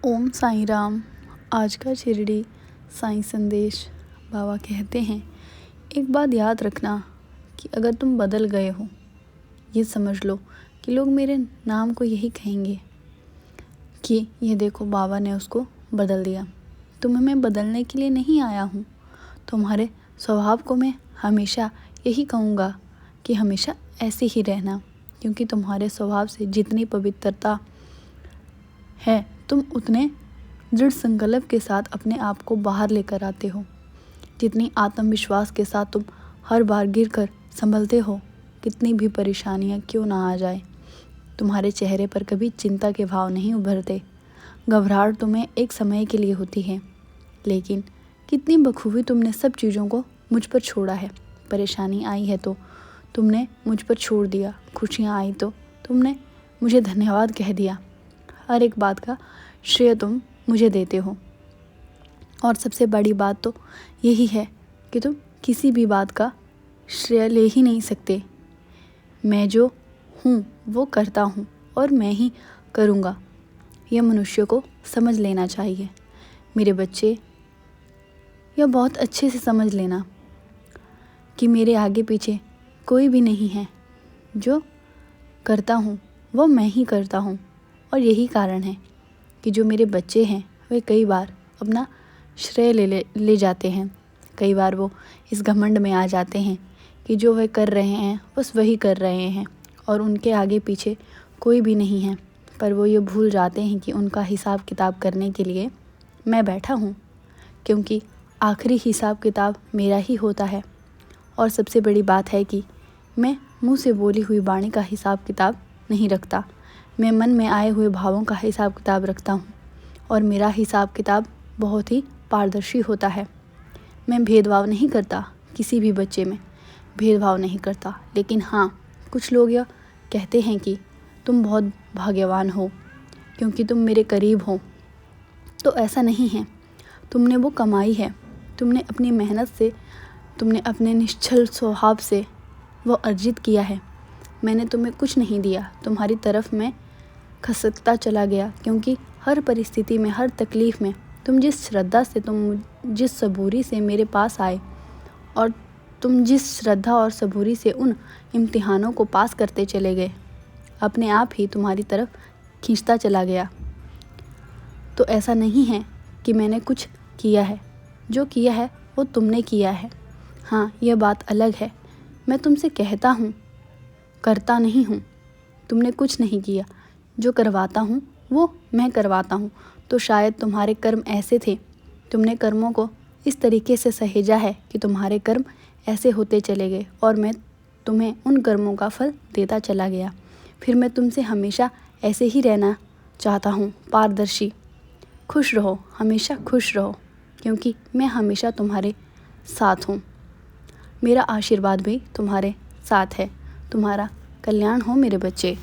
ओम साईं राम। आज का शिरडी साईं संदेश। बाबा कहते हैं, एक बात याद रखना कि अगर तुम बदल गए हो, ये समझ लो कि लोग मेरे नाम को यही कहेंगे कि ये देखो बाबा ने उसको बदल दिया। तुम्हें मैं बदलने के लिए नहीं आया हूँ। तुम्हारे स्वभाव को मैं हमेशा यही कहूँगा कि हमेशा ऐसे ही रहना, क्योंकि तुम्हारे स्वभाव से जितनी पवित्रता है तुम उतने दृढ़ संकल्प के साथ अपने आप को बाहर लेकर आते हो। जितनी आत्मविश्वास के साथ तुम हर बार गिरकर संभलते हो, कितनी भी परेशानियां क्यों ना आ जाए, तुम्हारे चेहरे पर कभी चिंता के भाव नहीं उभरते। घबराहट तुम्हें एक समय के लिए होती है, लेकिन कितनी बखूबी तुमने सब चीज़ों को मुझ पर छोड़ा है। परेशानी आई है तो तुमने मुझ पर छोड़ दिया, खुशियाँ आई तो तुमने मुझे धन्यवाद कह दिया। हर एक बात का श्रेय तुम मुझे देते हो। और सबसे बड़ी बात तो यही है कि तुम किसी भी बात का श्रेय ले ही नहीं सकते। मैं जो हूँ वो करता हूँ और मैं ही करूँगा, यह मनुष्य को समझ लेना चाहिए। मेरे बच्चे, यह बहुत अच्छे से समझ लेना कि मेरे आगे पीछे कोई भी नहीं है। जो करता हूँ वो मैं ही करता हूँ, और यही कारण है कि जो मेरे बच्चे हैं वे कई बार अपना श्रेय ले जाते हैं। कई बार वो इस घमंड में आ जाते हैं कि जो वे कर रहे हैं बस वही कर रहे हैं और उनके आगे पीछे कोई भी नहीं है। पर वो ये भूल जाते हैं कि उनका हिसाब किताब करने के लिए मैं बैठा हूँ, क्योंकि आखिरी हिसाब किताब मेरा ही होता है। और सबसे बड़ी बात है कि मैं मुँह से बोली हुई वाणी का हिसाब किताब नहीं रखता। मैं मन में आए हुए भावों का हिसाब किताब रखता हूँ, और मेरा हिसाब किताब बहुत ही पारदर्शी होता है। मैं भेदभाव नहीं करता, किसी भी बच्चे में भेदभाव नहीं करता। लेकिन हाँ, कुछ लोग यह कहते हैं कि तुम बहुत भाग्यवान हो क्योंकि तुम मेरे करीब हो। तो ऐसा नहीं है। तुमने वो कमाई है, तुमने अपनी मेहनत से, तुमने अपने निश्चल स्वभाव से वो अर्जित किया है। मैंने तुम्हें कुछ नहीं दिया, तुम्हारी तरफ मैं खसकता चला गया, क्योंकि हर परिस्थिति में, हर तकलीफ़ में तुम जिस श्रद्धा से, तुम जिस सबूरी से मेरे पास आए, और तुम जिस श्रद्धा और सबूरी से उन इम्तिहानों को पास करते चले गए, अपने आप ही तुम्हारी तरफ खींचता चला गया। तो ऐसा नहीं है कि मैंने कुछ किया है, जो किया है वो तुमने किया है। हाँ, यह बात अलग है, मैं तुमसे कहता हूँ, करता नहीं हूँ। तुमने कुछ नहीं किया, जो करवाता हूँ वो मैं करवाता हूँ। तो शायद तुम्हारे कर्म ऐसे थे, तुमने कर्मों को इस तरीके से सहेजा है कि तुम्हारे कर्म ऐसे होते चले गए, और मैं तुम्हें उन कर्मों का फल देता चला गया। फिर मैं तुमसे हमेशा ऐसे ही रहना चाहता हूँ, पारदर्शी। खुश रहो, हमेशा खुश रहो, क्योंकि मैं हमेशा तुम्हारे साथ हूँ। मेरा आशीर्वाद भी तुम्हारे साथ है। तुम्हारा कल्याण हो मेरे बच्चे।